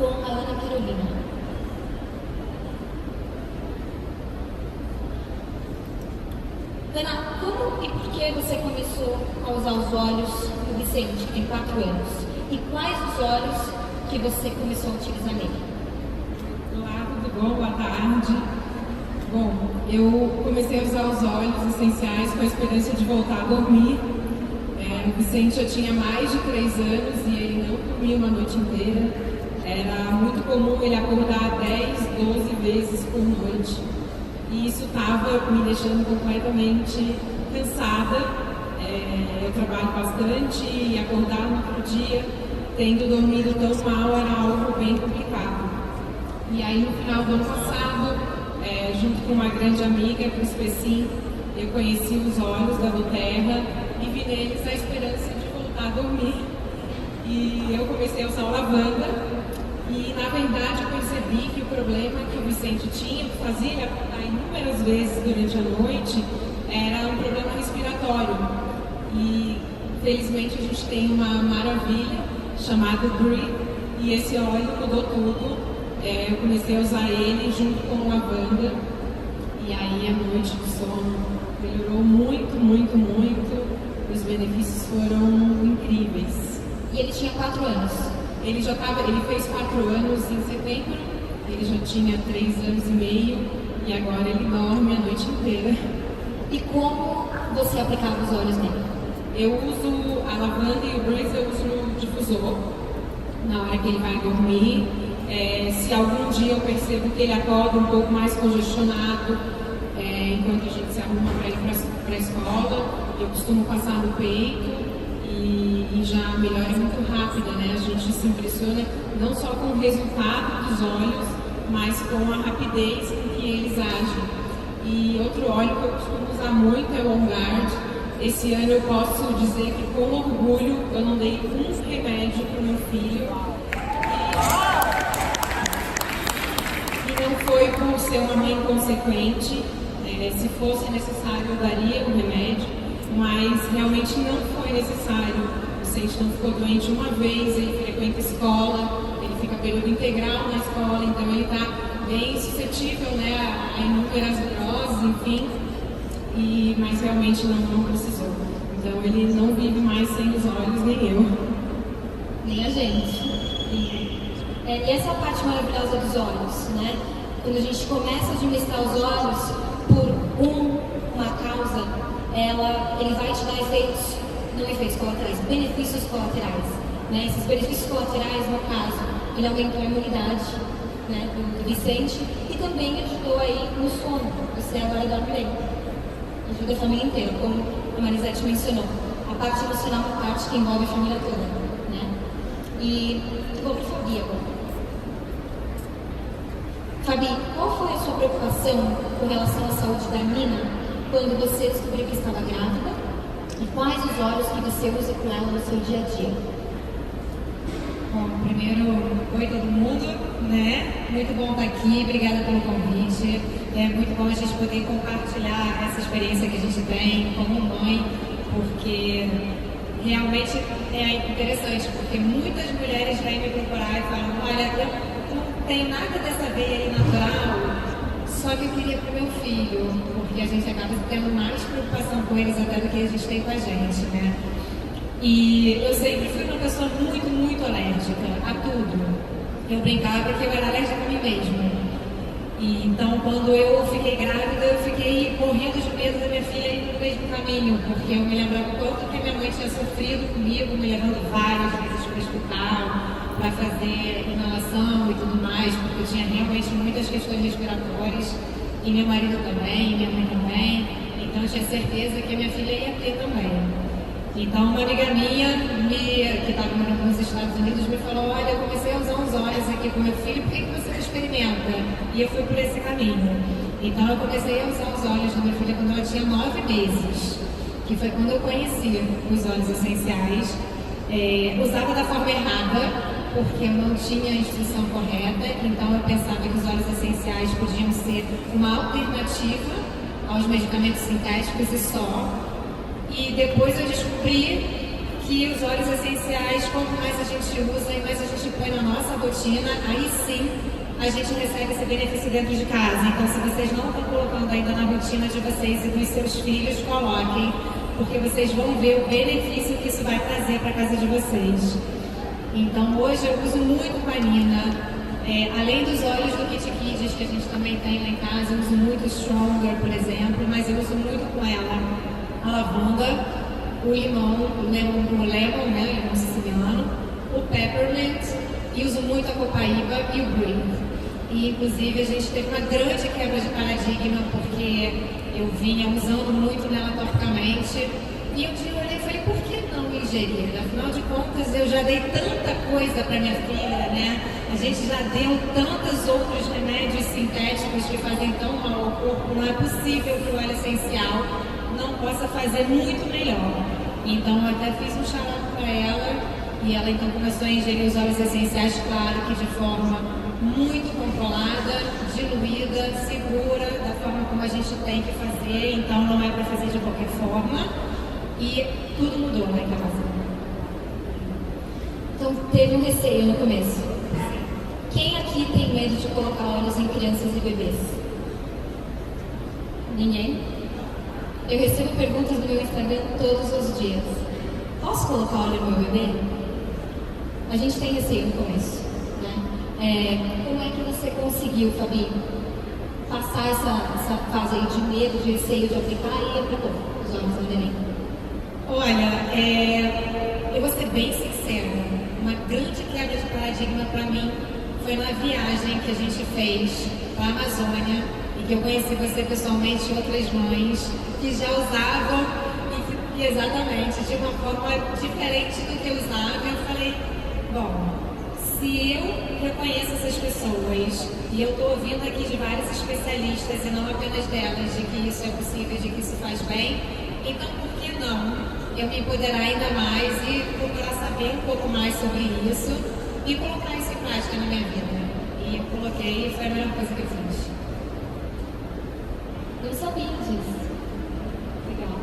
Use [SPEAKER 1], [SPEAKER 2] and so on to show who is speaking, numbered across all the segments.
[SPEAKER 1] com a Ana Carolina. Ana, como e por que você começou a usar os olhos do Vicente, que tem 4 anos? E quais os olhos que você começou a utilizar nele?
[SPEAKER 2] Olá, tudo bom? Boa tarde. Bom, eu comecei a usar os óleos essenciais com a esperança de voltar a dormir. O Vicente já tinha mais de 3 anos e ele não dormia uma noite inteira. Era muito comum ele acordar 10, 12 vezes por noite. E isso estava me deixando completamente cansada. Eu trabalho bastante e acordar no outro dia, tendo dormido tão mal, era algo bem complicado. E aí, no final do ano passado, junto com uma grande amiga, Cris Pessim, eu conheci os óleos da Doterra e vi neles a esperança de voltar a dormir. E eu comecei a usar o lavanda. E, na verdade, eu percebi que o problema que o Vicente tinha, que fazia ele acordar inúmeras vezes durante a noite, era um problema respiratório. E, felizmente, a gente tem uma maravilha chamada Brie, e esse óleo mudou tudo. Eu comecei a usar ele junto com lavanda, e aí a noite de sono melhorou muito, muito, muito. Os benefícios foram incríveis.
[SPEAKER 1] E ele tinha 4 anos?
[SPEAKER 2] Ele fez 4 anos em setembro, ele já tinha 3 anos e meio e agora ele dorme a noite inteira.
[SPEAKER 1] E como você aplicava os óleos nele?
[SPEAKER 2] Eu uso a lavanda e o Breeze, eu uso no difusor, na hora que ele vai dormir. Se algum dia eu percebo que ele acorda um pouco mais congestionado, enquanto a gente se arruma para ir para a escola, eu costumo passar no peito. E já melhora muito rápida, né? A gente se impressiona não só com o resultado dos óleos, mas com a rapidez com que eles agem. E outro óleo que eu costumo usar muito é o On Guard. Esse ano eu posso dizer que com orgulho eu não dei um remédio para o meu filho. E não foi por ser uma mãe inconsequente. Se fosse necessário eu daria um remédio, mas realmente não foi necessário. O Vicente não ficou doente uma vez, ele frequenta escola, ele fica período integral na escola, então ele está bem suscetível, né, a inúmeras viroses, enfim, mas realmente não precisou. Então ele não vive mais sem os olhos, nem eu.
[SPEAKER 1] Nem a gente. E essa parte maravilhosa dos olhos, né? Quando a gente começa a administrar os olhos por uma causa, ele vai te dar efeitos, não efeitos colaterais, benefícios colaterais. Né? Esses benefícios colaterais, no caso, ele aumentou a imunidade, né, do Vicente e também ajudou aí no sono. Você agora dorme bem. Ajuda a família inteira, como a Marisete mencionou. A parte emocional é uma parte que envolve a família toda. Né? E vou para a Fabi agora. Fabi, qual foi a sua preocupação com relação à saúde da Nina quando você descobriu que estava grávida? E quais os óleos que você usa com ela no seu dia a dia?
[SPEAKER 3] Bom, primeiro, oi todo mundo, né? Muito bom estar aqui, obrigada pelo convite. É muito bom a gente poder compartilhar essa experiência que a gente tem como mãe, porque realmente é interessante, porque muitas mulheres vêm me procurar e falam, olha, eu não tenho nada dessa veia aí natural, só que eu queria para o meu filho, porque a gente acaba tendo mais preocupação com eles até do que a gente tem com a gente, né? E eu sempre fui uma pessoa muito, muito alérgica a tudo. Eu brincava que eu era alérgica a mim mesma. E então, quando eu fiquei grávida, eu fiquei morrendo de medo da minha filha ir no mesmo caminho, porque eu me lembrava quanto que minha mãe tinha sofrido comigo, me levando várias vezes para o hospital, para fazer inalação e tudo mais, porque eu tinha realmente muitas questões respiratórias, e meu marido também, minha mãe também, então eu tinha certeza que a minha filha ia ter também. Então uma amiga minha, que estava morando nos Estados Unidos, me falou, olha, eu comecei a usar uns óleos aqui com meu filho, por que você não experimenta? E eu fui por esse caminho. Então eu comecei a usar os óleos da minha filha quando ela tinha 9 meses, que foi quando eu conheci os óleos essenciais. Usava da forma errada, porque eu não tinha a instrução correta, então eu pensava que os óleos essenciais podiam ser uma alternativa aos medicamentos sintéticos e só. E depois eu descobri que os óleos essenciais, quanto mais a gente usa e mais a gente põe na nossa rotina, aí sim a gente recebe esse benefício dentro de casa. Então, se vocês não estão colocando ainda na rotina de vocês e dos seus filhos, coloquem, porque vocês vão ver o benefício que isso vai trazer para a casa de vocês. Então, hoje eu uso muito com a Nina. Além dos óleos do Kit Kids, que a gente também tem lá em casa, eu uso muito Stronger, por exemplo, mas eu uso muito com ela a lavanda, o limão, né, limão siciliano, o peppermint, e uso muito a copaíba e o green. E, inclusive, a gente teve uma grande quebra de paradigma, porque eu vinha usando muito nela topicamente, e um dia eu olhei e falei, por que não ingerir? Afinal de contas, eu já dei tanta coisa para minha filha, né? A gente já deu tantos outros remédios sintéticos que fazem tão mal ao corpo, não é possível que o óleo essencial não possa fazer muito melhor. Então, eu até fiz um xarope para ela, e ela então começou a ingerir os óleos essenciais, claro que de forma muito controlada, diluída, segura, da forma como a gente tem que fazer, então não é para fazer de qualquer forma. E tudo mudou lá em casa.
[SPEAKER 1] Então, teve um receio no começo. Quem aqui tem medo de colocar óleos em crianças e bebês? Ninguém? Eu recebo perguntas no meu Instagram todos os dias. Posso colocar óleo no meu bebê? A gente tem receio no começo, né? Como é que você conseguiu, Fabi, passar essa fase aí de medo, de receio de aplicar e aplicou os óleos no neném?
[SPEAKER 3] Olha, eu vou ser bem sincera, uma grande quebra de paradigma para mim foi na viagem que a gente fez para a Amazônia e que eu conheci você pessoalmente e outras mães que já usavam e exatamente de uma forma diferente do que eu usava. Eu falei, bom, se eu reconheço essas pessoas e eu estou ouvindo aqui de vários especialistas e não apenas delas de que isso é possível, de que isso faz bem, então por que não eu me empoderar ainda mais e procurar saber um pouco mais sobre isso e colocar isso em prática na minha vida? E eu coloquei e foi a melhor coisa que eu fiz.
[SPEAKER 1] Não sabia disso. Legal.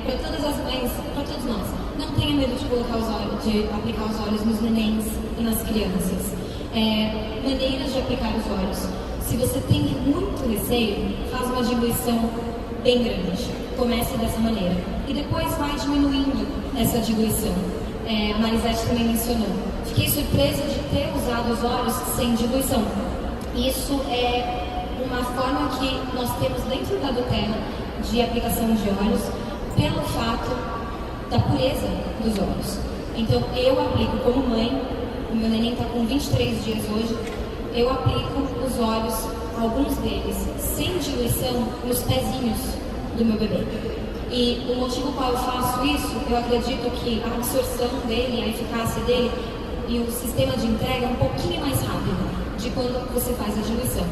[SPEAKER 1] Para todas as mães, para todos nós, não tenha medo de colocar os óleos, de aplicar os óleos nos nenéns e nas crianças. Maneiras de aplicar os óleos. Se você tem muito receio, faz uma diluição bem grande. Comece dessa maneira. E depois vai diminuindo essa diluição. A Marisete também mencionou. Fiquei surpresa de ter usado os óleos sem diluição. Isso é uma forma que nós temos dentro da Doterra de aplicação de óleos pelo fato da pureza dos óleos. Então eu aplico como mãe, o meu neném está com 23 dias hoje, eu aplico os óleos, alguns deles, sem diluição, nos pezinhos do meu bebê. E o motivo qual eu faço isso, eu acredito que a absorção dele, a eficácia dele e o sistema de entrega é um pouquinho mais rápido de quando você faz a diluição.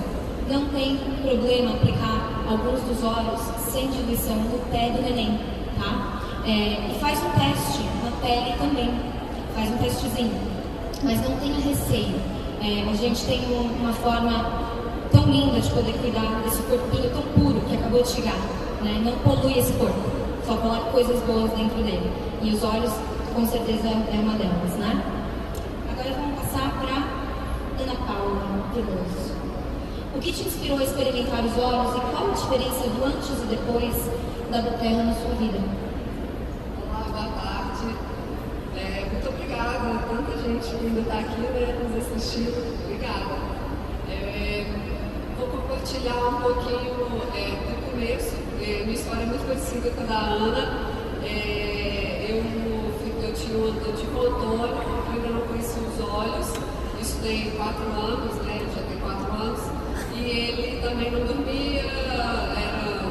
[SPEAKER 1] Não tem problema aplicar alguns dos óleos sem diluição no pé do neném, tá? E faz um teste na pele também, faz um testezinho, mas não tenha receio. A gente tem uma forma tão linda de poder cuidar desse corpinho tão puro que acabou de chegar, né? Não polui esse corpo, só coloca coisas boas dentro dele. E os óleos, com certeza, é uma delas, né? Agora vamos passar para Ana Paula Veloso. O que te inspirou a experimentar os óleos e qual a diferença do antes e depois da Doterra na sua vida?
[SPEAKER 4] Olá, boa tarde. Muito obrigada. Tanta gente que ainda está aqui, né, nos assistindo. Obrigada. Vou compartilhar um pouquinho do começo. Minha história é muito parecida com a da Ana. Eu tive um Antônio, eu ainda não conhecia os óleos. Isso tem 4 anos, né? Ele já tem 4 anos. E ele também não dormia, era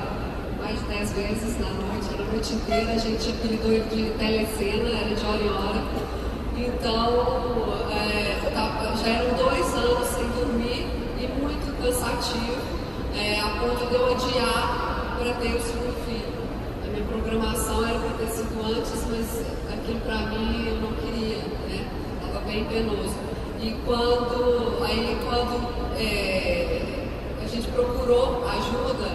[SPEAKER 4] mais de 10 vezes na noite, era a noite inteira. A gente apelidou ele de telecena, era de hora em hora. Então, já eram 2 anos sem dormir e muito cansativo, a ponto de eu odiar para ter o segundo filho. A minha programação era para ter sido antes, mas aquilo para mim eu não queria, né? Estava bem penoso. E quando a gente procurou ajuda,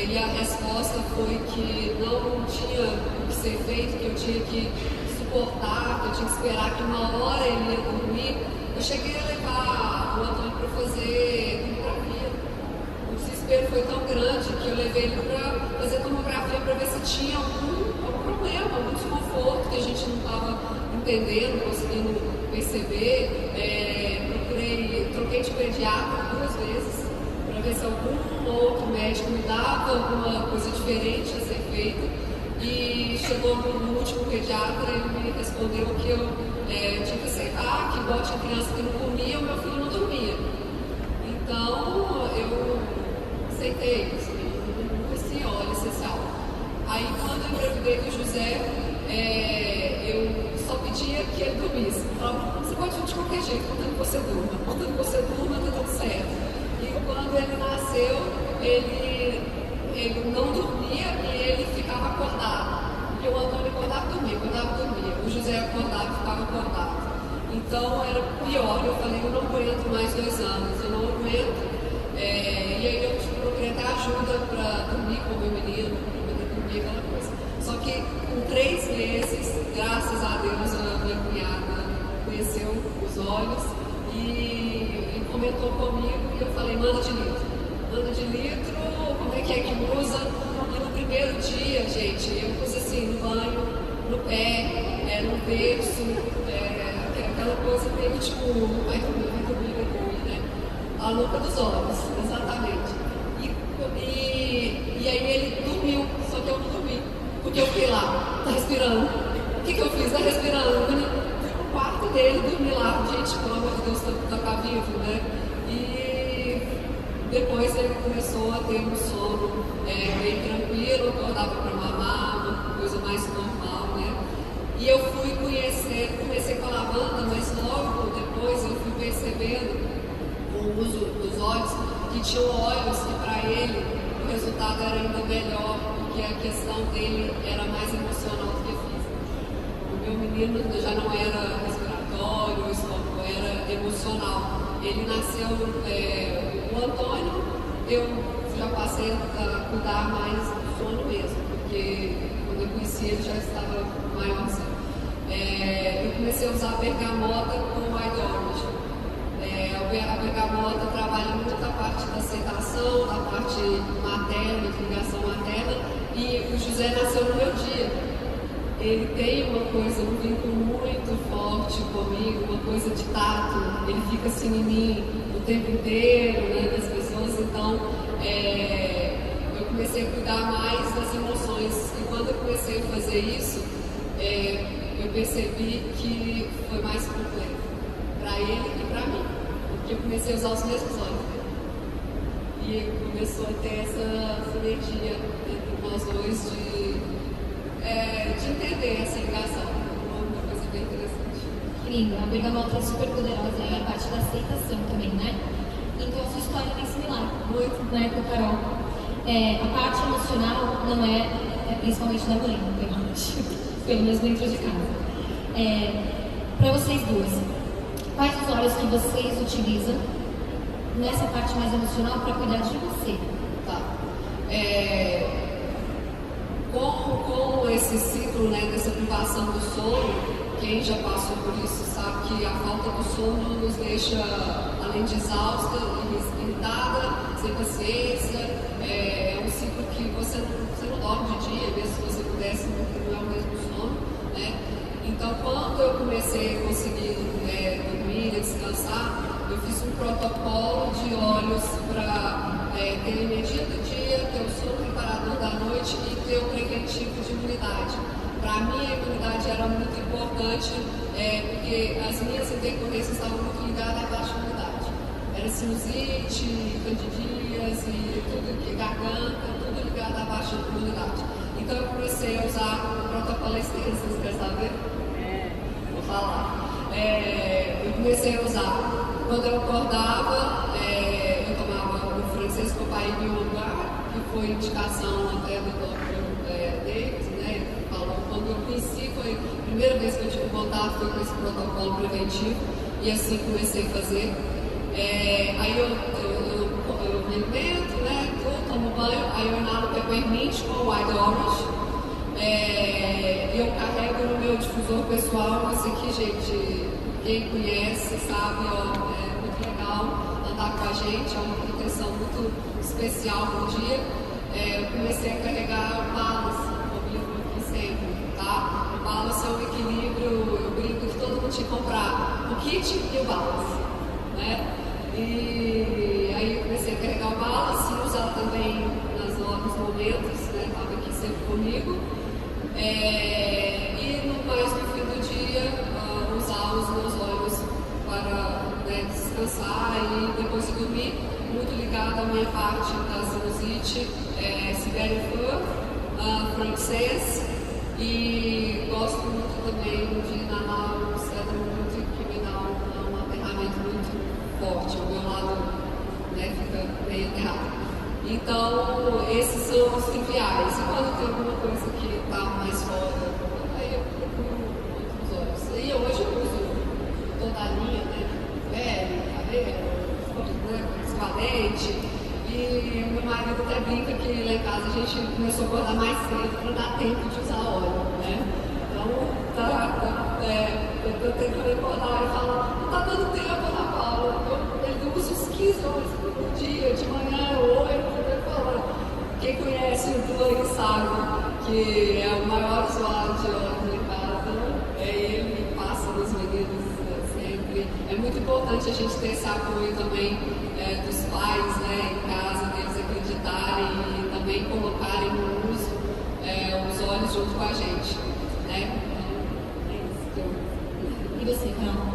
[SPEAKER 4] e a resposta foi que não tinha o que ser feito, que eu tinha que suportar, que eu tinha que esperar que uma hora ele ia dormir. Eu cheguei a levar o Antônio para fazer tomografia. O desespero foi tão grande que eu levei ele para fazer tomografia para ver se tinha algum problema, algum desconforto que a gente não estava entendendo, conseguindo perceber. Troquei de pediatra 2 vezes para ver se algum outro médico me dava alguma coisa diferente a ser feita. E chegou no último pediatra e ele me respondeu que eu tinha que aceitar que igual tinha criança que não comia, o meu filho não dormia. Então eu aceitei esse óleo essencial. Aí quando eu engravidei do José, eu só pedia que ele dormisse. Eu falava, você pode vir de qualquer jeito, contanto que você durma, tá tudo certo. E quando ele nasceu, ele não dormia e ele ficava acordado. Porque o Antônio acordava e dormia. O José acordava e ficava acordado. Então era pior. Eu falei, eu não aguento mais 2 anos, eu não aguento. E aí eu procurei até ajuda para dormir com o meu menino, para poder dormir aquela coisa. Só que com 3 meses, graças a Deus, a minha cunhada conheceu os olhos e comentou comigo e eu falei, manda de litro, como é que usa? E no primeiro dia, gente, eu pus assim no banho, no pé, no berço, aquela coisa meio tipo, vai dormir, né? A louca dos olhos, exatamente. E aí ele dormiu, só que eu não dormi, porque eu fiquei lá, tá respirando. O que eu fiz? Tá respirando. Eu fui no quarto dele, dormi lá, gente, pelo amor de Deus, tá vivo, né? E depois ele começou a ter um sono bem tranquilo, acordava para mamar, uma coisa mais normal, né? E eu comecei com a lavanda, mas logo depois eu fui percebendo com o uso dos óleos que tinham óleos que para ele o resultado era ainda melhor, porque a questão dele era mais emocional do que física. O meu menino já não era respiratório, era emocional. Ele nasceu, o Antônio, eu já passei a cuidar mais do sono mesmo, porque quando eu conheci ele já estava maiorzinho. Eu comecei a usar a bergamota com o White Orange. A bergamota trabalha muito a parte da aceitação, da parte materna, de ligação materna, e o José nasceu no meu dia. Ele tem uma coisa, um vínculo muito forte comigo, uma coisa de tato, ele fica assim em mim o tempo inteiro, né, das pessoas, então eu comecei a cuidar mais das emoções, e quando eu comecei a fazer isso, eu percebi que foi mais completo, para ele e para mim, porque eu comecei a usar os mesmos olhos dele, e começou a ter essa sinergia entre nós dois de entender essa ligação, uma coisa bem interessante.
[SPEAKER 1] Lindo, a bergamota é super poderosa e a parte da aceitação também, né? Então a sua história é bem similar, muito, né, com a Carol. A parte emocional não é principalmente da mãe, obviamente, pelo menos dentro de casa. Para vocês duas, quais os óleos que vocês utilizam nessa parte mais emocional para cuidar de você?
[SPEAKER 4] Tá. Com esse ciclo, né, dessa privação do sono, quem já passou por isso sabe que a falta do sono nos deixa, além de exausta, irritada, sem paciência. É um ciclo que você não dorme de dia, mesmo se você pudesse, não é o mesmo sono, né? Então, quando eu comecei a conseguir dormir e descansar, eu fiz um protocolo de óleos para ter energia do dia, ter o sono reparador da noite e ter o preventivo de imunidade. Para mim, a imunidade era muito importante, porque as minhas intercorrências estavam muito ligadas à baixa imunidade. Era sinusite, candidíase, tudo, garganta, tudo ligado à baixa imunidade. Então, eu comecei a usar o protocolo extenso, vocês querem saber? Vou falar. Eu comecei a usar. Quando eu acordava, eu tomava o francês copaíba em um lugar, que foi indicação até do Dr. Davis, né? Ele falou, quando eu conheci, foi a primeira vez que eu tive contato foi com esse protocolo preventivo, e assim comecei a fazer. Aí eu me alimento, né? Eu tomo banho, aí eu inalo peppermint com white orange, Eu carrego no meu difusor pessoal, isso aqui, gente, quem conhece sabe, ó, é muito legal andar com a gente, é uma proteção muito especial no dia. Eu comecei a carregar o balance comigo aqui sempre, tá? O balance é um equilíbrio, eu brinco que todo mundo tinha que comprar o kit e o balance, né? E aí eu comecei a carregar o balance e usar também nos momentos, né? Estava aqui sempre comigo. E no fim do dia, usar os meus olhos para, né, descansar e depois de dormir, muito ligado à minha parte da sinusite, Siberian francês, e gosto muito também de nadar um cedro muito que me dá um aterramento muito forte, o meu lado, né, fica bem aterrado. Então, esses são os triviais. E quando tem alguma coisa que está mais foda, aí eu procuro outros olhos. E hoje eu uso toda a linha, né? Pele, cabelo, né? Esvalente. E meu marido até brinca que lá em casa a gente começou a acordar mais cedo para dar tempo de usar óleo, né? Então, eu tô tentando acordar e falar, não está dando tempo, Ana Paula. Ele usa os 15 horas por dia, de manhã, 8. Quem conhece o Doug sabe que é o maior usuário de óleo em casa, ele que passa nos meninos sempre. É muito importante a gente ter esse apoio também dos pais, né, em casa, deles acreditarem e também colocarem no uso os olhos junto com a gente, né?
[SPEAKER 1] E você, Carol?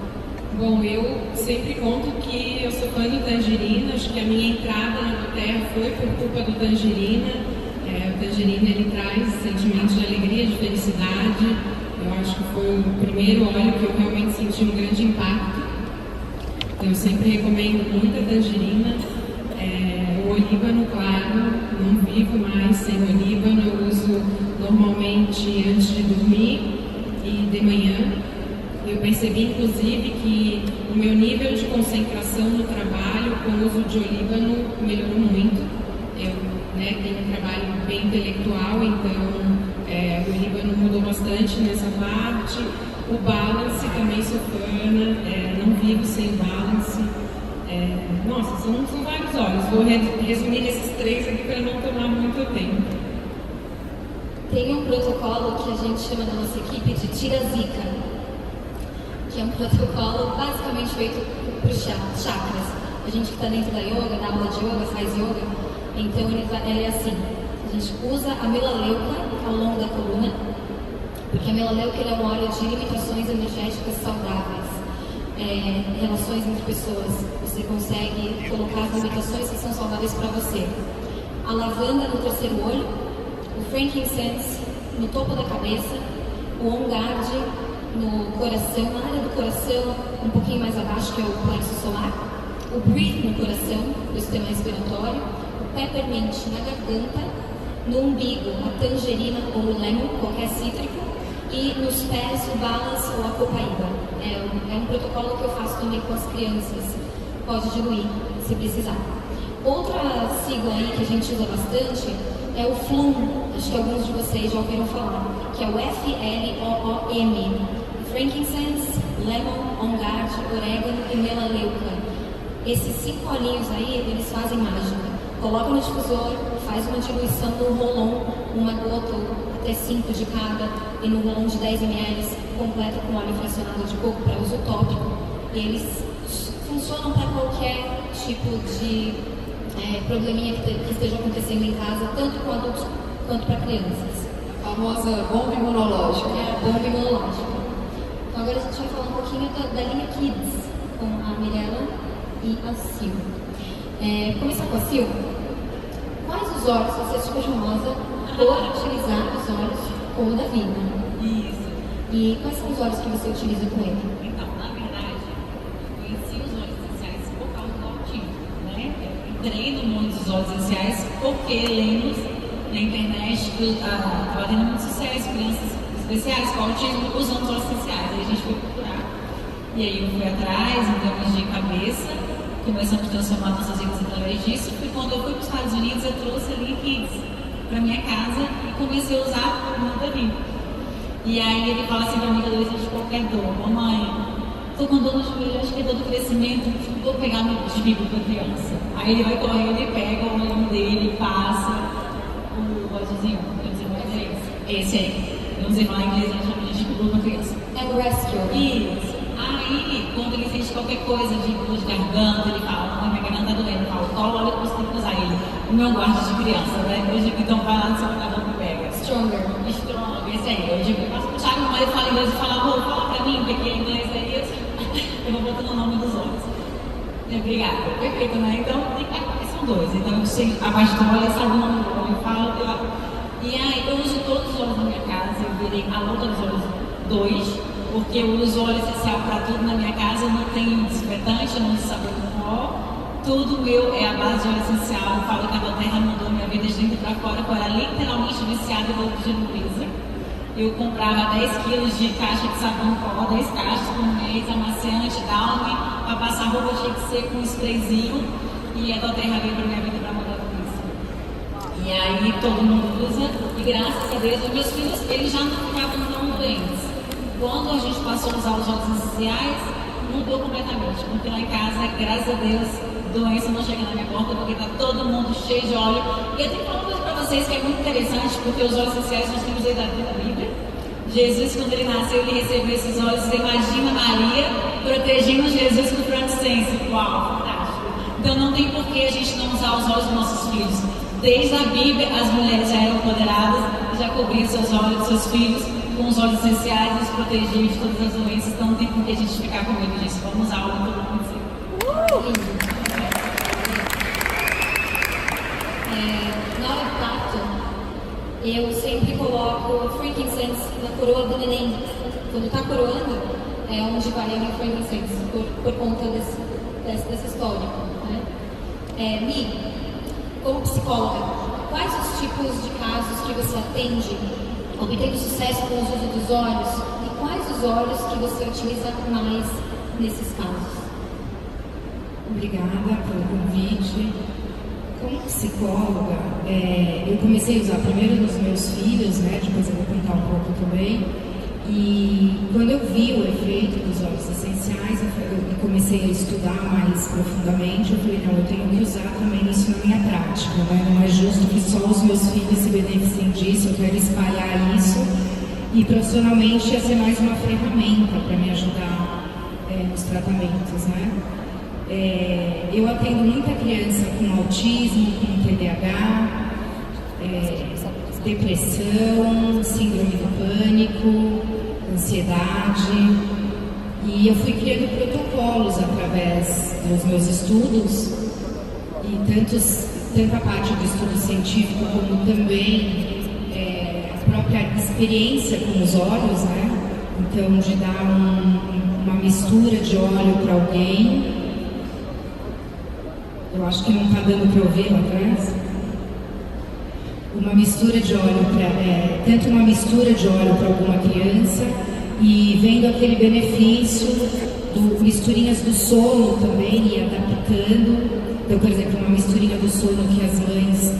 [SPEAKER 2] Bom, eu sempre conto que eu sou fã do Tangerina, acho que a minha entrada na Terra foi por culpa do Tangerina. O Tangerina, ele traz sentimentos de alegria, de felicidade. Eu acho que foi o primeiro óleo que eu realmente senti um grande impacto. Então, eu sempre recomendo muito a Tangerina. O olíbano, claro, não vivo mais sem olíbano. Eu uso normalmente antes de dormir e de manhã. Eu percebi, inclusive, que o meu nível de concentração no trabalho com o uso de olíbano melhorou muito. Eu tenho um trabalho bem intelectual, então o olíbano mudou bastante nessa parte. O balance também sou fã, não vivo sem balance. Nossa, são vários olhos. Vou resumir esses 3 aqui para não tomar muito tempo.
[SPEAKER 1] Tem um protocolo que a gente chama na nossa equipe de tira-zica, que é um protocolo basicamente feito por chakras. A gente que está dentro da yoga, da aula de yoga, faz yoga, então ele é assim. A gente usa a melaleuca ao longo da coluna, porque a melaleuca é um óleo de limitações energéticas saudáveis, relações entre pessoas. Você consegue colocar as limitações que são saudáveis para você. A lavanda no terceiro olho, o frankincense no topo da cabeça, o on guard no coração, na área do coração, um pouquinho mais abaixo, que é o plexo solar, o breathe no coração, do sistema respiratório, o peppermint na garganta, no umbigo, a tangerina ou o lemon, qualquer cítrico, e nos pés, o balance ou a copaíba. É um protocolo que eu faço também com as crianças, pode diluir, se precisar. Outra sigla aí que a gente usa bastante é o FLOOM, acho que alguns de vocês já ouviram falar, que é o FLOOM. Frankincense, lemon, on guard, orégano e melaleuca. Esses 5 olhinhos aí, eles fazem mágica. Coloca no difusor, faz uma diluição no rolon, uma gota ou até 5 de cada, e no rolon de 10 ml, completa com óleo fracionado de coco para uso tópico. E eles funcionam para qualquer tipo de probleminha que esteja acontecendo em casa, tanto com adultos quanto para crianças.
[SPEAKER 4] A famosa bomba imunológica.
[SPEAKER 1] A bomba imunológica. Então agora a gente vai falar um pouquinho da linha Kids, com a Mirella e a Sil. Começar com a Sil. Quais os óleos você estiver famosa por utilizar os óleos com o Davi?
[SPEAKER 5] Isso.
[SPEAKER 1] E quais são os óleos que você utiliza com ele?
[SPEAKER 5] Então, na verdade, eu conheci os óleos essenciais por causa do autismo, né? Eu entrei no mundo dos óleos essenciais porque lemos na internet que estava tendo muito sucesso, crianças especiais com autismo usando os óleos essenciais. Aí a gente foi procurar. E aí eu fui atrás, mudamos de cabeça, começamos a transformar nossas vidas através disso. E quando eu fui para os Estados Unidos, eu trouxe a linha Kids. pra minha casa e comecei a usar nunca vi. E aí ele fala assim pra mim, Luísa, de qualquer dor, mamãe, tô com dor no joelho, acho que é dor do crescimento, vou pegar meu desvio pra criança. Aí ele vai correndo e pega o olho dele, passa o rosazinho, quer dizer, o inglês. Esse aí. Não sei falar inglês, a gente chama de desvio pra criança.
[SPEAKER 1] É o rescue.
[SPEAKER 5] Isso. Aí, quando ele sente qualquer coisa de dor de garganta, ele fala, minha garganta tá doendo, eu falo, qual óleo que você tem que usar? Ele, o meu guarda de criança, né? Eu digo, então vai lá no seu guarda e pega.
[SPEAKER 1] Stronger.
[SPEAKER 5] Strong, esse aí. Eu digo, mas o Thiago, mas ele fala inglês e fala, amor, fala pra mim, porque em inglês aí eu vou botando o nome dos olhos. Obrigada, perfeito, né? Então, são dois. Então, eu sei, a parte do óleo, sabe o nome do óleo, eu falo. E aí, eu uso todos os óleos na minha casa, eu virei a louca dos óleos 2. Porque eu uso óleo essencial para tudo na minha casa, eu não tenho desinfetante, eu não uso sabão em pó. Tudo meu é a base de óleo essencial. Eu falo que a Doterra mudou minha vida de dentro para fora, eu era literalmente viciada em produto de limpeza. Eu comprava 10 quilos de caixa de sabão em pó, 10 caixas por mês, amaciante, Downy, para passar roupa tinha que ser com um sprayzinho. E a Doterra veio para minha vida para mudar tudo isso. E aí todo mundo usa, e graças a Deus, os meus filhos, eles já não ficavam tão doentes. Quando a gente passou a usar os óleos essenciais, mudou completamente. Porque lá em casa, graças a Deus, doença não chega na minha porta, porque está todo mundo cheio de óleo. E eu tenho que falar uma coisa para vocês que é muito interessante, porque os óleos essenciais nós temos aí da Bíblia. Jesus, quando ele nasceu, ele recebeu esses óleos. Você imagina Maria protegendo Jesus com frankincense. Uau, fantástico. Então não tem por que a gente não usar os óleos dos nossos filhos. Desde a Bíblia, as mulheres já eram empoderadas, já cobriam seus óleos, seus filhos, com os óleos essenciais, nos proteger de todas as doenças, então não tem por que a gente ficar com medo disso. Vamos usar o todo mundo.
[SPEAKER 1] Na hora do parto, eu sempre coloco frankincense na coroa do neném. Quando está coroando, é onde vai o frankincense, por conta dessa história. Né? Mi, como psicóloga, quais os tipos de casos que você atende obtendo sucesso com o uso dos óleos e quais os óleos que você utiliza mais nesses casos?
[SPEAKER 3] Obrigada pelo convite. Como psicóloga, eu comecei a usar primeiro nos meus filhos, né? Depois eu vou contar um pouco também. E quando eu vi o efeito dos óleos essenciais, eu comecei a estudar mais profundamente. Eu falei, não, eu tenho que usar também isso na minha prática, né? Não é justo que só os meus filhos se beneficiem disso, eu quero espalhar isso. E profissionalmente ia ser mais uma ferramenta para me ajudar nos tratamentos, né? Eu atendo muita criança com autismo, com TDAH, depressão, síndrome do pânico, ansiedade, e eu fui criando protocolos através dos meus estudos, e tanto a parte do estudo científico como também a própria experiência com os óleos, né? Então, de dar uma mistura de óleo para alguém. Eu acho que não está dando para ouvir lá atrás. Uma mistura de óleo tanto uma mistura de óleo para alguma criança e vendo aquele benefício misturinhas do sono também e adaptando. Então, por exemplo, uma misturinha do sono que as mães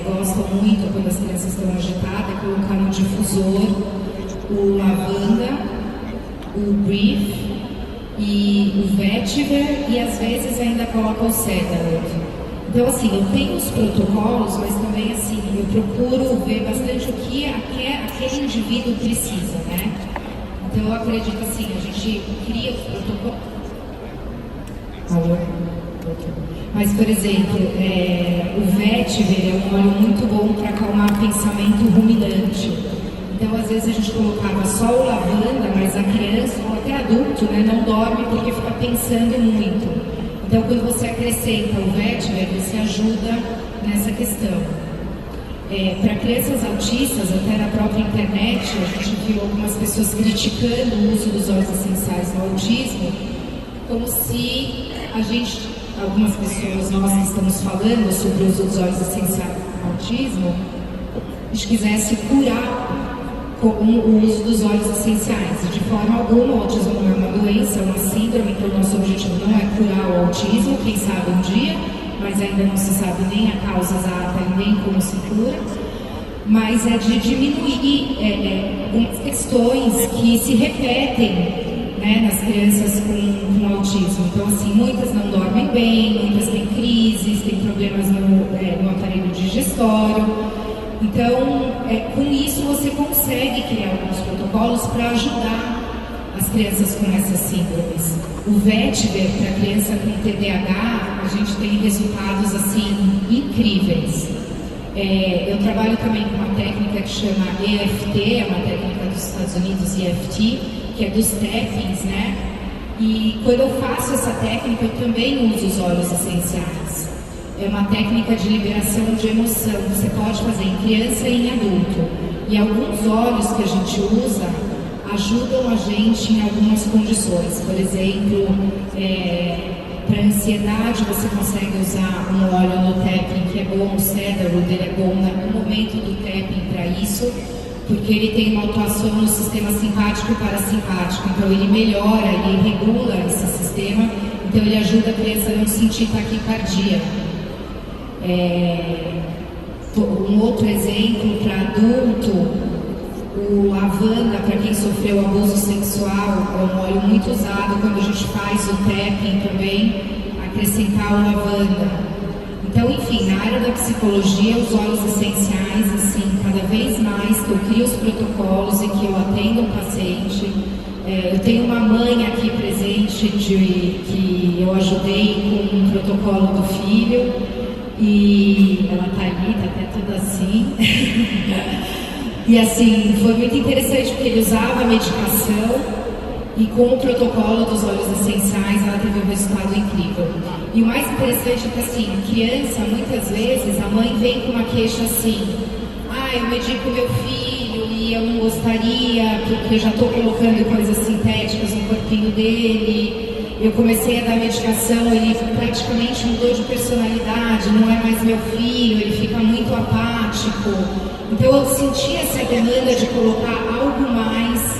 [SPEAKER 3] gostam muito quando as crianças estão agitadas, é colocar no difusor o lavanda, o brief e o vetiver e às vezes ainda coloca o cedarwood. Então, assim, eu tenho os protocolos, mas também, assim, eu procuro ver bastante o que aquele indivíduo precisa, né? Então, eu acredito, assim, a gente cria os protocolos. Mas, por exemplo, o vetiver é um óleo muito bom para acalmar pensamento ruminante. Então, às vezes, a gente colocava só o lavanda, mas a criança, ou até adulto, né, não dorme porque fica pensando muito. Então, quando você acrescenta o vetiver, você ajuda nessa questão. Para crianças autistas, até na própria internet, a gente viu algumas pessoas criticando o uso dos óleos essenciais no autismo, como se algumas pessoas, nós que estamos falando sobre o uso dos óleos essenciais no autismo, a gente quisesse curar com o uso dos óleos essenciais. De forma alguma, o autismo não é uma doença, é uma síndrome, então o nosso objetivo não é curar o autismo, quem sabe um dia, mas ainda não se sabe nem a causa exata e nem como se cura. mas é de diminuir algumas questões que se repetem, né, nas crianças com autismo. Então, assim, muitas não dormem bem, muitas têm crises, têm problemas no aparelho digestório. Então, com isso você consegue criar alguns protocolos para ajudar as crianças com essas síndromes. O Vetiver, para criança com TDAH, a gente tem resultados assim incríveis. Eu trabalho também com uma técnica que chama EFT, é uma técnica dos Estados Unidos, EFT, que é dos tappings, né? E quando eu faço essa técnica, eu também uso os óleos essenciais. É uma técnica de liberação de emoção. Você pode fazer em criança e em adulto. E alguns óleos que a gente usa ajudam a gente em algumas condições. Por exemplo, para ansiedade você consegue usar um óleo no tapping que é bom, o cedarwood, ele é bom no momento do tapping para isso, porque ele tem uma atuação no sistema simpático e parasimpático, então ele melhora, ele regula esse sistema, então ele ajuda a criança a não sentir taquicardia. Um outro exemplo para adulto, o Lavanda, para quem sofreu abuso sexual, é um óleo muito usado quando a gente faz o tapping também, acrescentar o Lavanda. Então, enfim, na área da psicologia, os óleos essenciais, assim, cada vez mais que eu crio os protocolos e que eu atendo um paciente. Eu tenho uma mãe aqui presente que eu ajudei com um protocolo do filho e ela tá ali, tá até tudo assim. E assim, foi muito interessante porque ele usava a medicação e com o protocolo dos óleos essenciais ela teve um resultado incrível. E o mais interessante é que assim, a criança, muitas vezes, a mãe vem com uma queixa assim: eu medico meu filho e eu não gostaria porque eu já estou colocando coisas sintéticas no corpinho dele, eu comecei a dar medicação, ele praticamente mudou de personalidade, não é mais meu filho, ele fica muito apático. Então eu senti essa demanda de colocar algo mais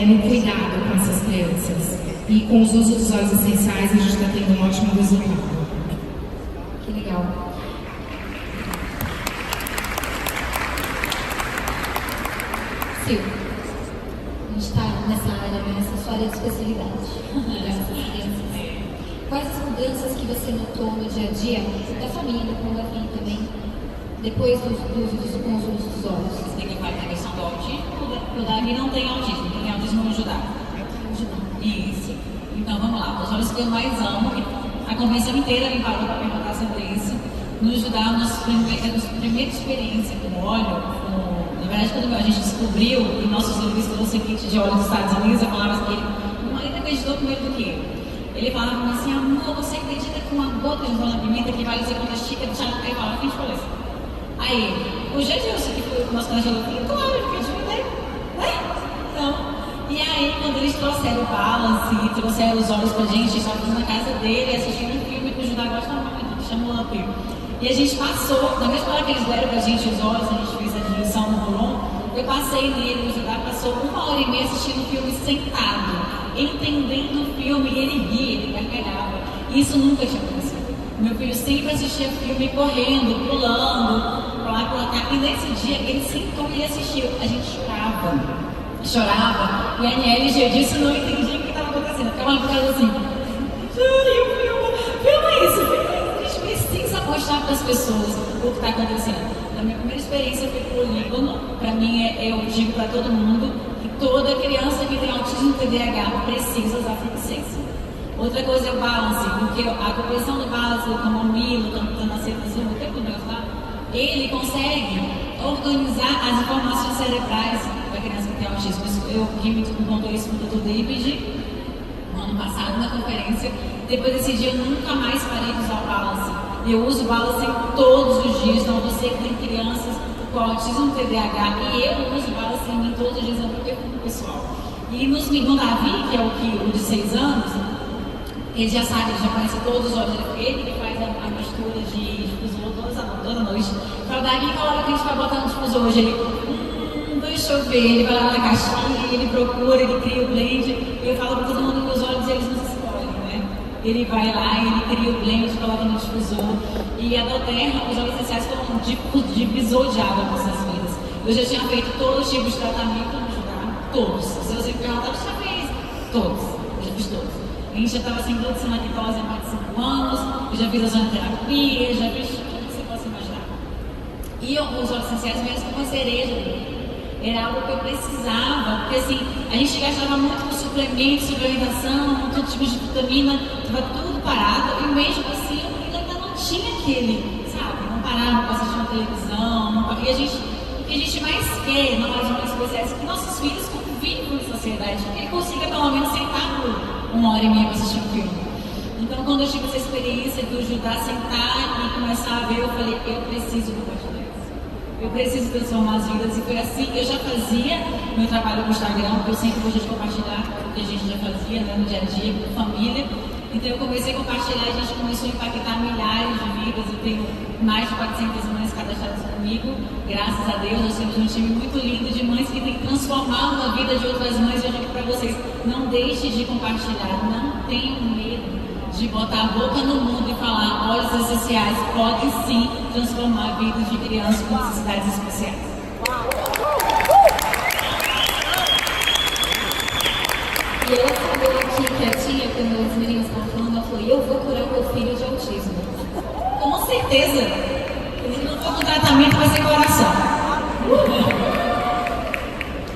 [SPEAKER 3] no cuidado com essas crianças. E com os usos dos óleos essenciais a gente está tendo um ótimo resultado.
[SPEAKER 1] Que legal. Sil, a gente está nessa área, nessa sua área de especialidade. Graças a crianças. Quais as mudanças que você notou no dia a dia da família, com o Davi também, depois com os usos dos óleos?
[SPEAKER 5] Você tem que falar da questão do autismo, o Davi não tem autismo, tem autismo não ajudar. Isso. Então vamos lá, os óleos que eu mais amo, a convenção inteira me parou para perguntar sobre isso, nos ajudar nas primeiras experiências com óleo. Na verdade, quando a gente descobriu e nosso serviço trouxe kit de óleo dos Estados Unidos, eu falava assim, o marido acreditou primeiro do que eu. Ele falava para mim assim: amor, você acredita que uma gota de óleo na pimenta que vale dizer quantas xícaras de chá? Aí eu falava: quem te falou isso? Aí, o Gedilson, que foi o nosso canal, falou: claro, porque eu te mandei, né? Então, e aí, quando eles trouxeram o Balance e trouxeram os olhos pra gente, estávamos na casa dele assistindo um filme que o Judá gosta muito, que chama Up. E a gente passou, na mesma hora que eles deram pra gente os olhos, a gente fez a direção no Rolon, eu passei nele, o Judá passou 1h30 assistindo o filme sentado, entendendo o filme, e ele ria, ele gargalhava. Isso nunca tinha acontecido. Meu filho sempre assistia filme correndo, pulando, pra lá, pra cá. E nesse dia ele sentou e assistiu. A gente chorava. E a Aniele já disse, não entendia o que estava acontecendo. Ficava na casa assim: filma isso. A gente precisa mostrar para as pessoas o que está acontecendo. A minha primeira experiência foi com o Líbano. Para mim, eu digo para todo mundo que toda criança que tem autismo TDAH precisa usar fluorescência. Outra coisa é o Balance, porque a composição do Balance, o camomilo, tanaceta azul, o tempo lá, ele consegue organizar as informações cerebrais da criança que tem autismo. O Kim me contou isso no Dr. David no ano passado na conferência. Depois desse dia eu nunca mais parei de usar o Balance. Eu uso o Balance todos os dias. Então você que tem crianças com autismo TDAH, e eu uso o Balance em mim todos os dias, é um perfume pessoal. E no Davi, que é o de 6 anos, ele já sabe, ele já conhece todos os olhos. Ele que faz a mistura de difusor toda noite. Para o Davi, qual hora que a gente vai botar no difusor hoje? Ele, deixa eu ver, ele vai lá na caixinha, ele procura, ele cria o blend. Eu falo para todo mundo que os olhos eles não se escolhem, né? Ele vai lá, ele cria o blend, coloca no difusor. E a Doterra, os óleos essenciais foram um divisor de água para essas vidas. Eu já tinha feito todos os tipos de tratamento para me ajudar, todos. Se você me perguntar, você já fez? Todos, eu já fiz todos. A gente já estava sem introdução à lactose há mais de 5 anos, eu já fiz a zonoterapia, já fiz tudo que você possa imaginar. E os óleos essenciais mesmo como uma cereja. Era algo que eu precisava, porque assim, a gente gastava muito com suplementos, suplementação, todo tipo de vitamina, estava tudo parado, e mesmo assim eu ainda não tinha aquele, sabe, não parava para assistir uma televisão, não, e o que a gente mais quer na hora de momentos especiais é que nossos filhos convivam com a sociedade, que ele consiga pelo menos sentar por 1h30 para assistir um filme. Então quando eu tive essa experiência de ajudar a sentar e começar a ver, eu falei, eu preciso compartilhar. Eu preciso transformar as vidas, e foi assim que eu já fazia meu trabalho no Instagram, porque eu sempre gostei de compartilhar o que a gente já fazia, né, no dia a dia, com a família. Então eu comecei a compartilhar e a gente começou a impactar milhares de vidas. Eu tenho mais de 400 mães cadastradas comigo, graças a Deus. Nós temos um time muito lindo de mães que tem transformado a vida de outras mães. Eu digo para vocês, não deixe de compartilhar, não tenham medo de botar a boca no mundo e falar, óleos essenciais podem sim transformar vidas de crianças com necessidades especiais.
[SPEAKER 1] E ela falou aqui quietinha, quando as meninas estavam falando, ela falou, eu vou curar meu filho de autismo.
[SPEAKER 5] Com certeza. Se não for com tratamento, vai ser coração.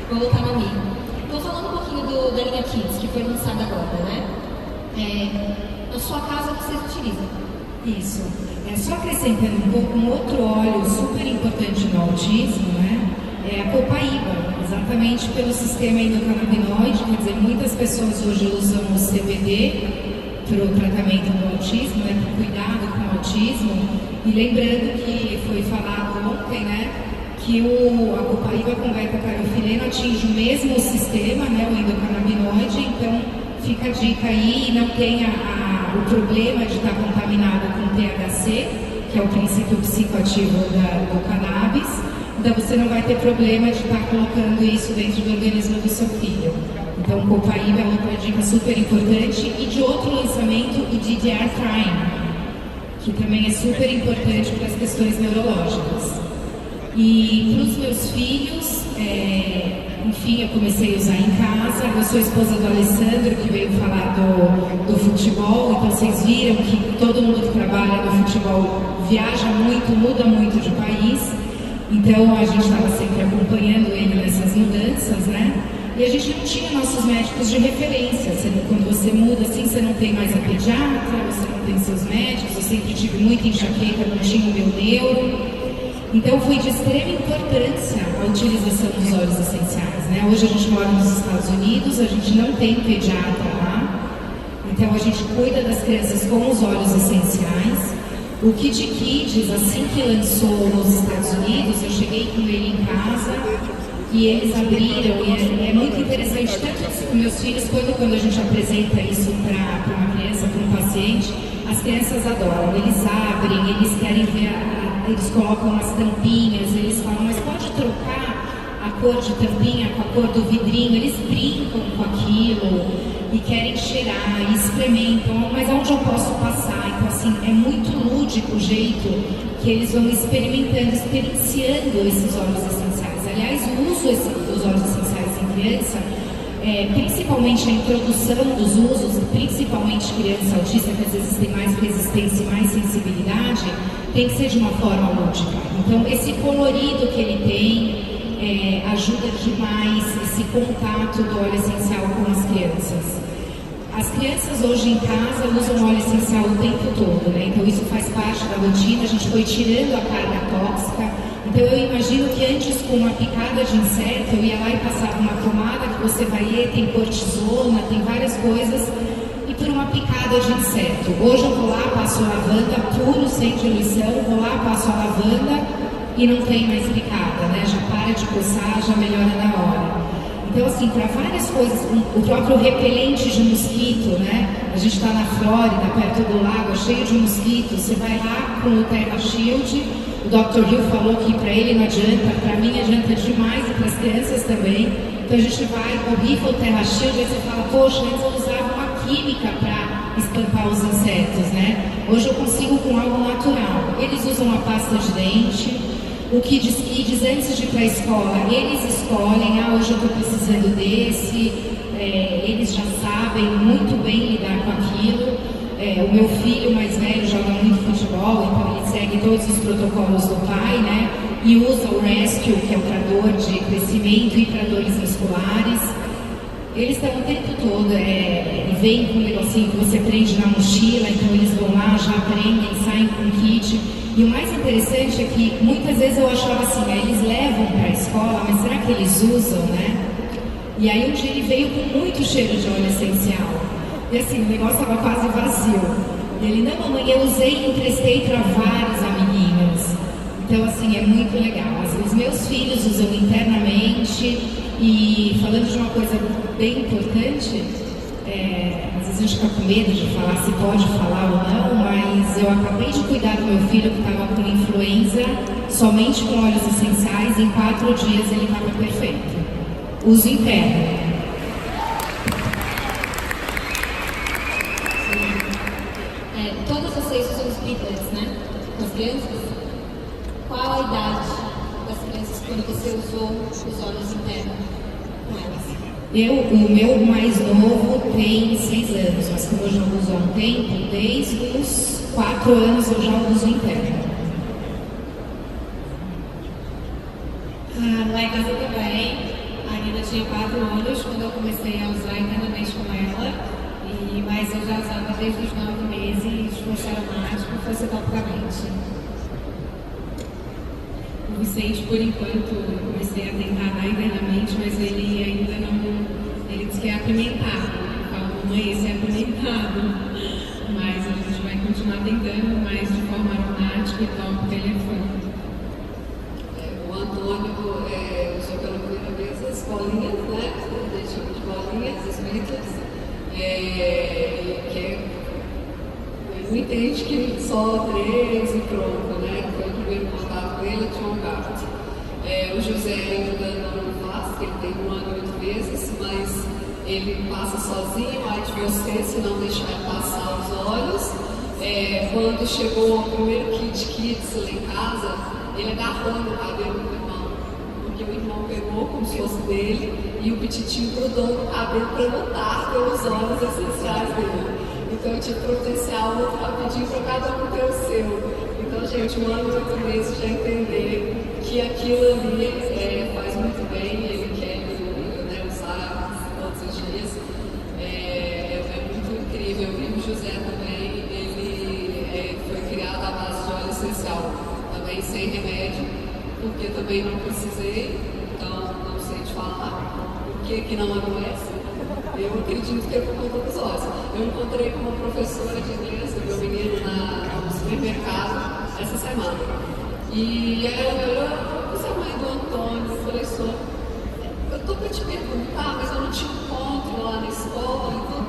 [SPEAKER 1] Vou voltar na minha. Então, falando um pouquinho da linha Kids, que foi lançada agora, né? Na sua casa vocês utilizam?
[SPEAKER 3] Isso. Só acrescentando um pouco, um outro óleo super importante no autismo, né? É a copaíba, exatamente pelo sistema endocannabinoide. Quer dizer, muitas pessoas hoje usam o CBD para o tratamento do autismo, né? Para o cuidado com o autismo. E lembrando que foi falado ontem, né? Que a copaíba com beta-caroteno atinge o mesmo sistema, né? O endocannabinoide. Então, fica a dica aí, e não tenha o problema de estar contaminado com THC, que é o princípio psicoativo do cannabis. Então você não vai ter problema de estar colocando isso dentro do organismo do seu filho. Então o copaíba é outra dica super importante. E de outro lançamento, o DDR Prime, que também é super importante para as questões neurológicas. E para os meus filhos, enfim, eu comecei a usar em casa. Eu sou esposa do Alessandro, que veio falar do futebol. Então vocês viram que todo mundo que trabalha no futebol viaja muito, muda muito de país. Então a gente estava sempre acompanhando ele nessas mudanças, né? E a gente não tinha nossos médicos de referência. Quando você muda assim, você não tem mais a pediatra, você não tem seus médicos. Eu sempre tive muita enxaqueca, não tinha o meu neuro. Então foi de extrema importância a utilização dos óleos essenciais, né? Hoje a gente mora nos Estados Unidos, a gente não tem pediatra lá. Então a gente cuida das crianças com os óleos essenciais. O Kid Kids, assim que lançou nos Estados Unidos, eu cheguei com ele em casa e eles abriram, e é muito interessante, tanto os meus filhos, quando a gente apresenta isso para uma criança, para um paciente, as crianças adoram, eles abrem, eles querem ver, eles colocam as tampinhas, eles falam, mas pode trocar a cor de tampinha com a cor do vidrinho, eles brincam com aquilo e querem cheirar e experimentam, mas aonde eu posso passar? Então assim, é muito lúdico o jeito que eles vão experimentando, experienciando esses óleos essenciais. Aliás, o uso dos óleos essenciais em criança, principalmente a introdução dos usos, principalmente criança autista, que às vezes tem mais resistência e mais sensibilidade, tem que ser de uma forma lúdica. Então esse colorido que ele tem ajuda demais esse contato do óleo essencial com as crianças. As crianças hoje em casa usam óleo essencial o tempo todo, né? Então isso faz parte da rotina, a gente foi tirando a carga tóxica. Então eu imagino que antes, com uma picada de inseto, eu ia lá e passava uma pomada que você vai ler, tem cortisona, tem várias coisas, e por uma picada de inseto. Hoje eu vou lá, passo lavanda puro, sem diluição, vou lá, passo a lavanda e não tem mais picada, né? Já para de coçar, já melhora na hora. Então, assim, para várias coisas, o próprio repelente de mosquito, né? A gente está na Flórida, perto do lago, cheio de mosquitos. Você vai lá com o Terra Shield, o Dr. Hill falou que para ele não adianta, para mim adianta demais e para as crianças também. Então a gente vai, borrifa o Terra Shield e você fala, poxa, antes eu usava uma química para espantar os insetos, né? Hoje eu consigo com algo natural. Eles usam a pasta de dente, o Kids antes de ir para a escola, eles escolhem, hoje eu estou precisando desse, eles já sabem muito bem lidar com aquilo. O meu filho mais velho joga muito futebol, então ele segue todos os protocolos do pai, né? E usa o Rescue, que é o trator de crescimento e tratores musculares. Eles estão o tempo todo, e vem com um negocinho que você prende na mochila, então eles vão lá, já aprendem, saem com o kit. E o mais interessante é que muitas vezes eu achava assim, eles levam para a escola, mas será que eles usam, né? E aí um dia ele veio com muito cheiro de óleo essencial. E assim, o negócio estava quase vazio. E ele, não, mamãe, eu usei e emprestei para vários amiguinhos. Então, assim, é muito legal. Os meus filhos usam internamente. E falando de uma coisa bem importante, às vezes a gente fica com medo de falar se pode falar ou não, mas eu acabei de cuidar do meu filho que estava com influenza, somente com óleos essenciais, em 4 dias ele estava perfeito. Uso interno.
[SPEAKER 1] Todas vocês usam os beaters, né? Com as crianças? Qual a idade das crianças quando você usou os óleos internos com elas?
[SPEAKER 3] O meu mais novo tem 6 anos, mas como eu já uso há um tempo, desde os 4 anos eu já uso interno.
[SPEAKER 2] Lá em casa também, a Nina tinha 4 anos quando eu comecei a usar internamente com ela. Mas eu já usava desde os 9 meses, fosse aromático, fosse topicamente. O Vicente, por enquanto, eu comecei a tentar dar internamente, mas ele ainda não... Ele disse que é apimentado. Eu falo, mamãe, esse é apimentado. Mas a gente vai continuar tentando, mais de forma aromática e tópica, ele é fã.
[SPEAKER 4] O Antônio usou pela primeira vez as bolinhas, né? A gente chama de bolinhas, as Beatles. Que não entende que só 3 e pronto, né? Foi o primeiro contato com ele, tinha um gato. O José ainda não faz, porque ele tem 1 ano e 8 meses, mas ele passa sozinho, aí de você, se não deixar ele passar os olhos. Quando chegou o primeiro kit Kids lá em casa, ele agarrou no cabelo do irmão, porque o irmão pegou como se fosse dele. E o pititinho grudou no cabelo para lutar pelos óleos essenciais dele. Então eu tive que providenciar outro rapidinho para cada um ter o seu. Então, gente, 1 ano e 8 meses já entender que aquilo ali faz muito bem, ele quer usar todos os dias. É muito incrível. E o José também, ele foi criado à base de óleo essencial, também sem remédio, porque também não precisei, então não sei te falar. Que não adoece, eu acredito que é por conta dos olhos. Eu encontrei com uma professora de inglês do meu menino no supermercado essa semana. E ela falou, você é mãe do Antônio? Eu falei, sou. Eu estou para te perguntar, mas eu não te encontro lá na escola. Então,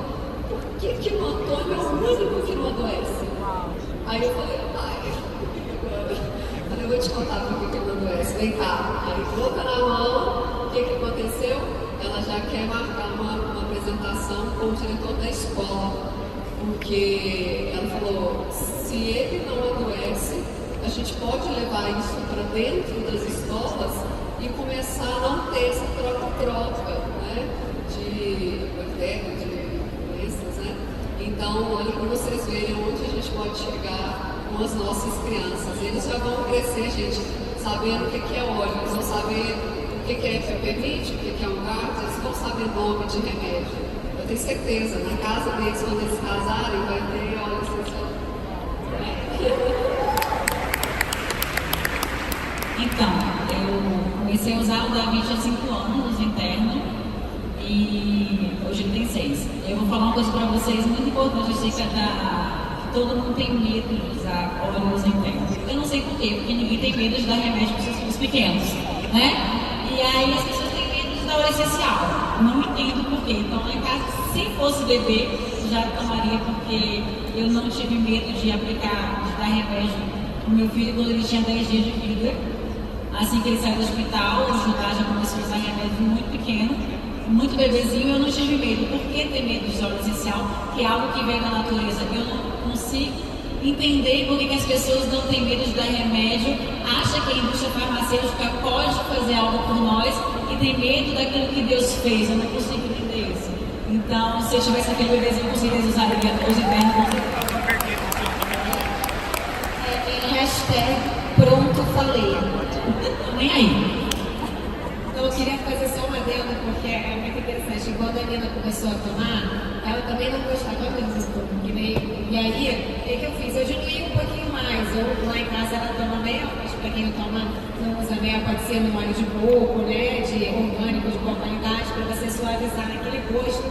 [SPEAKER 4] por que o Antônio é o único que não adoece? Aí eu falei, eu vou te contar por que ele não adoece. Vem cá. Aí coloca na mão, o que aconteceu? Ela já quer marcar uma apresentação com o diretor da escola, porque ela falou, se ele não adoece, a gente pode levar isso para dentro das escolas e começar a não ter essa troca-troca, né, de bactérias, de doenças, né? Então, olha para vocês verem onde a gente pode chegar com as nossas crianças. Eles já vão crescer, gente, sabendo o que é óleo, eles vão saber o que é peppermint, o que é um gato, eles vão saber nome de remédio. Eu tenho certeza, na casa deles, quando eles casarem, vai ter óleo essencial.
[SPEAKER 5] Então, eu comecei a usar o David há 5 anos interno e hoje ele tem 6. Eu vou falar uma coisa para vocês muito importante, eu sei que todo mundo tem medo de usar óleos internos. Eu não sei por quê, porque ninguém tem medo de dar remédio para os seus pequenos, né? E aí as pessoas têm medo de dar óleo essencial. Não entendo por quê. Então, lá em casa, se fosse bebê, já tomaria, porque eu não tive medo de aplicar, de dar remédio no meu filho quando ele tinha 10 dias de vida. Assim que ele saiu do hospital, o Judá já começou a usar remédio muito pequeno, muito bebezinho, eu não tive medo. Por que ter medo de óleo essencial? Que é algo que vem da natureza. Eu não consigo entender por que as pessoas não têm medo de dar remédio, acha que a indústria farmacêutica pode fazer algo por nós e tem medo daquilo que Deus fez. Eu não consigo entender isso. Então, se eu tivesse aquele bebezinho, eu conseguiria usar ele até os invernos.
[SPEAKER 1] Hashtag pronto falei.
[SPEAKER 5] Nem aí.
[SPEAKER 3] Então, eu queria fazer só uma adendo, porque é muito interessante. Quando a Nina começou a tomar, ela também não gostava muito. E aí, o que eu fiz? Eu diluí um pouquinho mais. Lá em casa ela toma mel, mas para quem não toma, não usa mel, pode ser no óleo de coco, né? De orgânico, de boa qualidade, para você suavizar aquele gosto.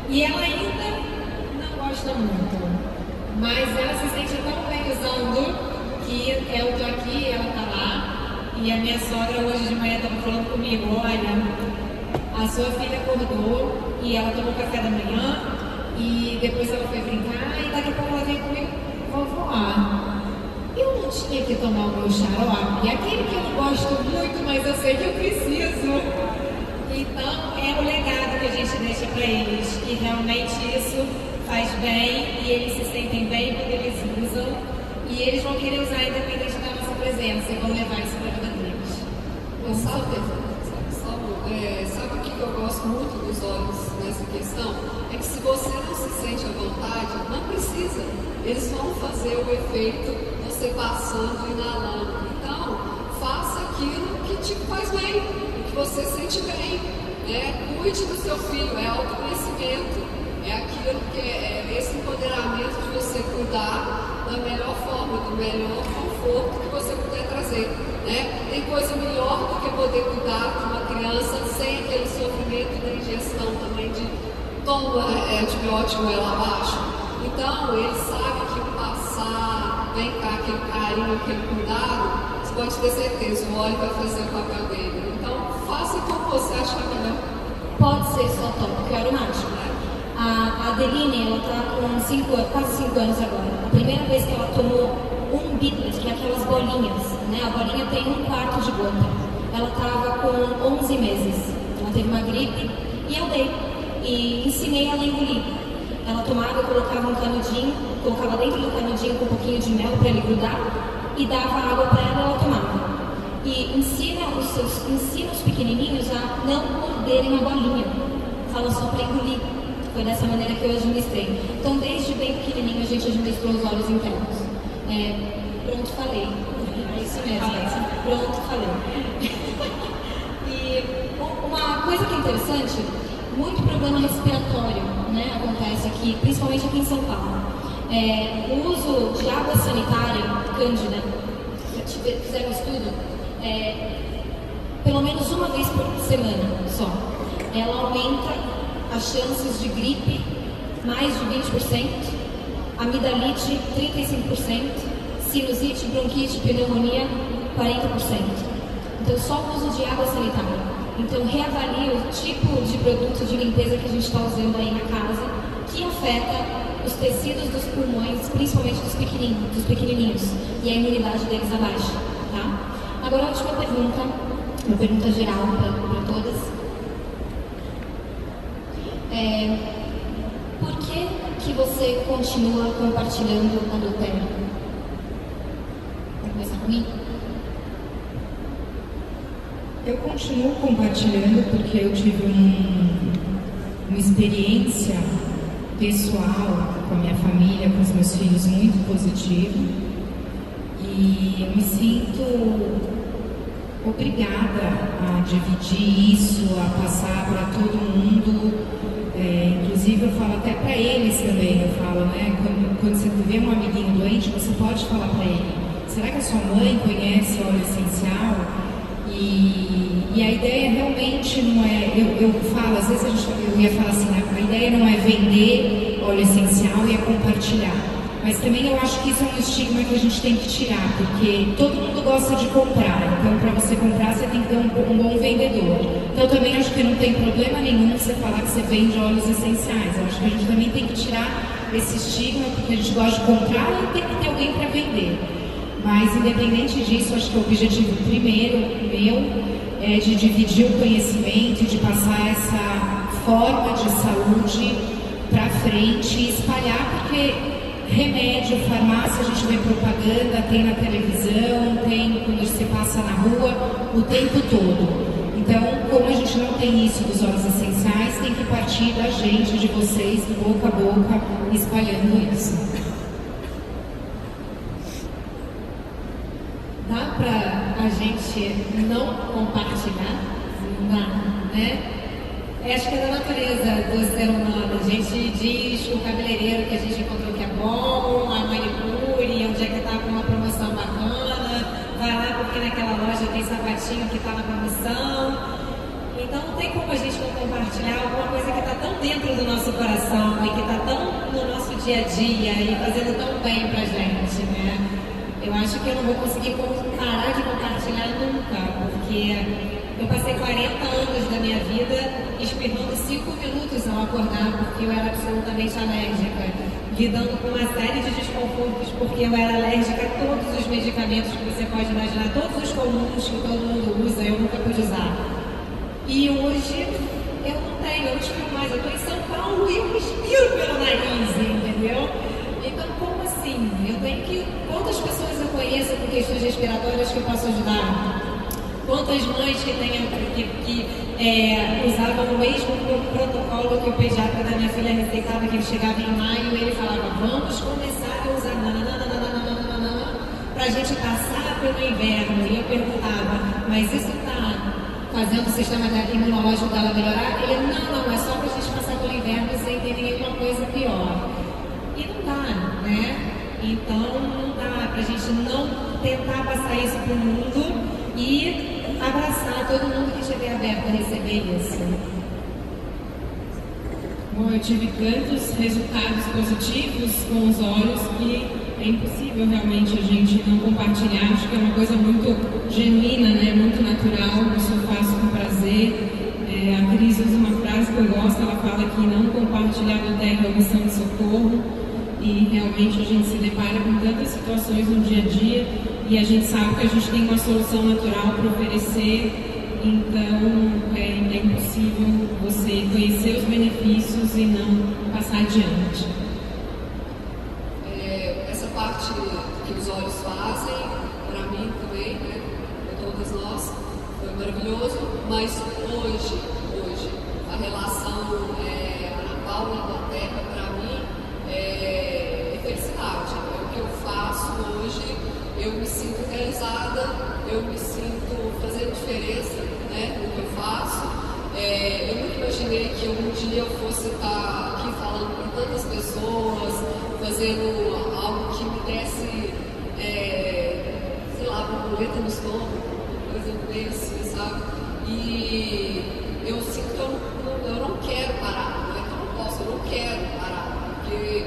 [SPEAKER 3] E ela ainda não gosta muito. Mas ela se sente tão bem usando que eu tô aqui, ela tá lá. E a minha sogra hoje de manhã estava falando comigo, olha, a sua filha acordou e ela tomou café da manhã e depois ela foi brincar e daqui a pouco ela veio comigo, vovó, eu não tinha que tomar o meu xarope, aquele que eu não gosto muito, mas eu sei que eu preciso. Então é o legado que a gente deixa para eles, que realmente isso faz bem e eles se sentem bem quando eles usam e eles vão querer usar independente da nossa presença e vão levar isso para a vida deles.
[SPEAKER 4] Mas sabe o que eu gosto muito dos olhos nessa questão? É que se você não se sente à vontade, não precisa. Eles vão fazer o efeito você passando e inalando. Então, faça aquilo que te faz bem, que você sente bem. Cuide do seu filho, é autoconhecimento. É aquilo que é esse empoderamento de você cuidar da melhor forma, do melhor conforto que você puder trazer. Tem coisa melhor do que poder cuidar de uma criança sem aquele sofrimento da ingestão também de toma antibiótico ela abaixo. Então, ele sabe que passar, vem cá, aquele carinho, aquele cuidado, você pode ter certeza, o óleo vai fazer o papel dele. Então, faça como você acha melhor.
[SPEAKER 1] Pode ser só tópico aromático. A Adeline, ela tá com quase 5 anos agora. A primeira vez que ela tomou um bidlet, que é aquelas bolinhas, né? A bolinha tem 1/4 de gota. Ela estava com 11 meses. Ela teve uma gripe e eu dei. E ensinei ela a engolir. Ela tomava, eu colocava um canudinho, colocava dentro do canudinho com um pouquinho de mel para ele grudar e dava água para ela e ela tomava. E ensina os pequenininhos a não morderem a bolinha. Fala só para engolir. Foi dessa maneira que eu administrei. Então, desde bem pequenininho, a gente administrou os olhos internos. Pronto, falei. É isso mesmo. Pronto, falei. E uma coisa que é interessante, muito problema respiratório, né, acontece aqui, principalmente aqui em São Paulo. O uso de água sanitária, cândida, fizeram um estudo, pelo menos uma vez por semana só. Ela aumenta as chances de gripe mais de 20%, amidalite 35%, sinusite, bronquite, pneumonia 40%. Então só o uso de água sanitária. Então reavalie o tipo de produto de limpeza que a gente está usando aí na casa, que afeta os tecidos dos pulmões, principalmente dos pequenininhos, e a imunidade deles abaixa, tá? Agora a última pergunta, uma pergunta geral para todas. Por que você continua compartilhando adultério? Vamos começar comigo?
[SPEAKER 6] Eu continuo compartilhando porque eu tive uma experiência pessoal com a minha família, com os meus filhos muito positiva e eu me sinto obrigada a dividir isso, a passar para todo mundo. Inclusive eu falo até para eles também, eu falo, né, quando você vê um amiguinho doente, você pode falar para ele, será que a sua mãe conhece óleo essencial? E a ideia realmente não é, eu falo, às vezes eu ia falar assim, a ideia não é vender óleo essencial e é compartilhar. Mas também eu acho que isso é um estigma que a gente tem que tirar, porque todo mundo gosta de comprar, então para você comprar você tem que ter um bom vendedor. Então eu também acho que não tem problema nenhum você falar que você vende óleos essenciais. Eu acho que a gente também tem que tirar esse estigma, porque a gente gosta de comprar e tem que ter alguém para vender. Mas independente disso, acho que o objetivo primeiro meu é de dividir o conhecimento, de passar essa forma de saúde para frente e espalhar, porque remédio, farmácia, a gente vê propaganda, tem na televisão, tem quando você passa na rua, o tempo todo. Então, como a gente não tem isso dos óleos essenciais, tem que partir da gente, de vocês, boca a boca, espalhando isso.
[SPEAKER 3] Dá pra a gente não compartilhar? Não dá, né? Acho que é da natureza do ser humano. A gente diz o cabeleireiro que a gente encontrou que é bom, a manicure, onde é que tá com uma promoção bacana, vai lá porque naquela loja tem sapatinho que tá na promoção. Então não tem como a gente não compartilhar alguma coisa que está tão dentro do nosso coração e que está tão no nosso dia a dia e fazendo tão bem pra gente, né? Eu acho que eu não vou conseguir parar de compartilhar nunca, porque eu passei 40 anos da minha vida espirrando 5 minutos ao acordar, porque eu era absolutamente alérgica, lidando com uma série de desconfortos, porque eu era alérgica a todos os medicamentos que você pode imaginar, todos os comuns que todo mundo usa, eu nunca pude usar. E hoje eu não tenho, eu não espiro mais, eu estou em São Paulo e eu respiro pelo nariz, entendeu? Então, como assim? Eu tenho que. Quantas pessoas eu conheço com questões respiratórias que eu posso ajudar? Quantas mães que usavam o mesmo protocolo que o pediatra da minha filha receitava, que ele chegava em maio e ele falava: vamos começar a usar para a gente passar pelo inverno. E eu perguntava: mas isso está fazendo o sistema imunológico dela melhorar? Ele: não, é só para a gente passar pelo inverno sem ter nenhuma coisa pior. E não dá, né? Então não dá pra gente não tentar passar isso pro mundo e abraçar todo mundo que estiver aberto a receber isso.
[SPEAKER 2] Bom, eu tive tantos resultados positivos com os olhos que é impossível realmente a gente não compartilhar. Acho que é uma coisa muito genuína, né? Muito natural, isso eu faço com prazer. A Cris usa uma frase que eu gosto, ela fala que não compartilhar do terra é missão de socorro. E realmente a gente se depara com tantas situações no dia a dia e a gente sabe que a gente tem uma solução natural para oferecer, então é impossível você conhecer os benefícios e não passar adiante.
[SPEAKER 4] Essa parte que os olhos fazem, para mim também, né, para todas nós, foi maravilhoso, mas hoje a relação Ana Paula da Terra, para mim, é felicidade. O que eu faço hoje, eu me sinto realizada, eu me sinto fazendo diferença, né, no que eu faço. Eu nunca imaginei que um dia eu fosse estar aqui falando com tantas pessoas, fazendo algo que me desse, sei lá, borboleta no estômago, coisa desse, sabe? E eu sinto que eu não quero parar, não é que eu não posso, eu não quero parar, porque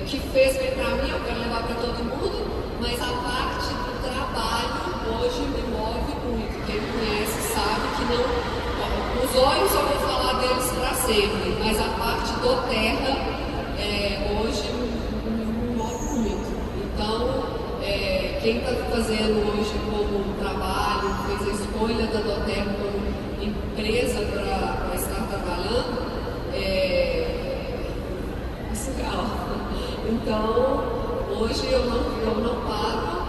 [SPEAKER 4] o que fez bem pra mim eu quero levar para todo mundo, mas a parte do trabalho hoje me move muito. Quem me conhece sabe que não. Os olhos eu vou falar deles para sempre, mas a parte do terra hoje me move muito. Então, quem está fazendo hoje como trabalho, fez a escolha da Doterra como empresa para estar trabalhando, é surreal. Então, hoje eu não paro,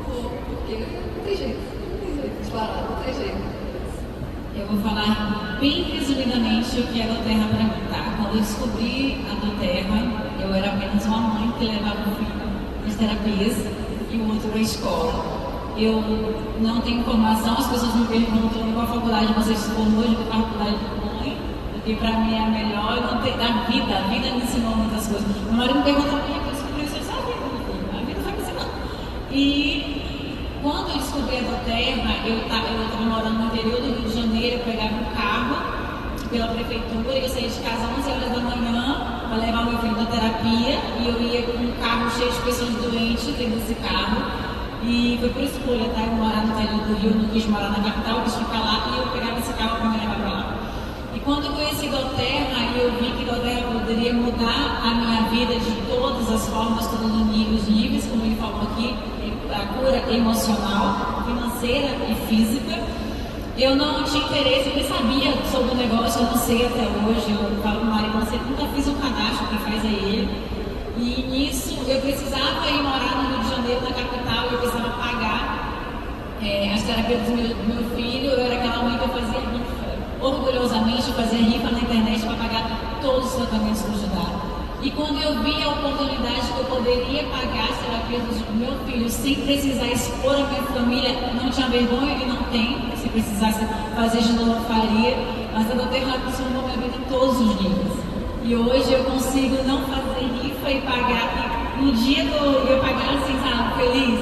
[SPEAKER 4] porque não tem jeito de parar, não tem jeito.
[SPEAKER 5] Eu vou falar bem resumidamente o que é a Doterra para mim, tá? Quando eu descobri a Doterra, eu era apenas uma mãe que levava o filho nas terapias e o outro na escola. Eu não tenho informação, as pessoas me perguntam em qual faculdade você se formou, de qual faculdade de mãe, porque para mim é a melhor, não tem, a vida me ensinou muitas coisas. Meu marido me pergunta por que eu descobri isso, eu sabia, a vida foi me ensinando. E quando eu descobri a Doterra, eu estava morando no interior do Rio de Janeiro, eu pegava um carro pela prefeitura e eu saía de casa às 11 horas da manhã para levar meu filho da terapia e eu ia com um carro cheio de pessoas doentes dentro desse carro e foi por escolha, tá? Eu morar no interior do Rio, não quis morar na capital, quis ficar lá e eu pegava esse carro para me levar para lá. E quando eu conheci Doterra, eu vi que Doterra poderia mudar a minha vida de todas as formas, todos os níveis, como ele falou aqui, a cura emocional, financeira e física. Eu não tinha interesse, eu nem sabia sobre o negócio, eu não sei até hoje. Eu falo para o marido, você nunca fiz um cadastro, quem faz é ele. E nisso eu precisava ir morar no Rio de Janeiro, na capital, eu precisava pagar as terapias do meu filho. Eu era aquela mãe que eu fazia rifa, orgulhosamente fazia rifa na internet para pagar todos os tratamentos do Judá. E quando eu vi a oportunidade que eu poderia pagar as terapias do meu filho sem precisar expor a minha família, não tinha vergonha, ele não tem, se precisasse fazer de novo faria, mas a doutora transformou minha vida em todos os dias. E hoje eu consigo não fazer rifa e pagar, e no dia eu pagar assim, sabe, feliz,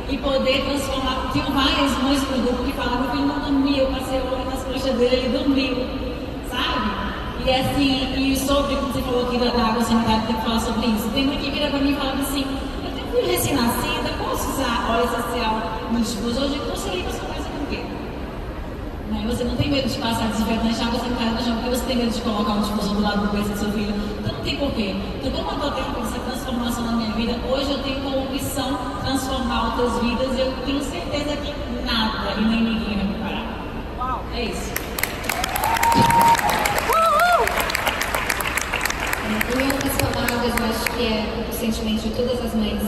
[SPEAKER 5] e poder transformar. Tinha várias mães no grupo que falavam: meu filho não dormia, eu passei a mão nas coxas dele, ele dormiu, sabe? E assim, e sobre, como você falou aqui da água sanitária, tem que falar sobre isso. Tem mãe que vira pra mim e fala assim: eu tenho um filho recém-nascido, eu posso usar óleo essencial no difusor? Eu digo: você liga a sua casa com o quê? Né? Você não tem medo de passar desinfetante, água sanitária no chão, porque você tem medo de colocar um difusor do lado do peito do seu filho. Então não tem porquê. Então, como eu estou tendo essa transformação na minha vida, hoje eu tenho como missão transformar outras vidas, e eu tenho certeza que nada e nem ninguém vai me parar. Uau! É isso.
[SPEAKER 1] Em outras palavras, eu acho que é o sentimento de todas as mães.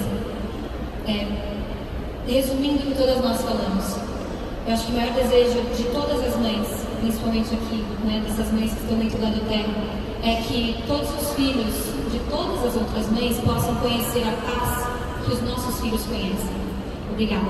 [SPEAKER 1] Resumindo o que todas nós falamos, eu acho que o maior desejo de todas as mães, principalmente aqui, né, dessas mães que estão dentro da Terra, é que todos os filhos de todas as outras mães possam conhecer a paz que os nossos filhos conhecem. Obrigada.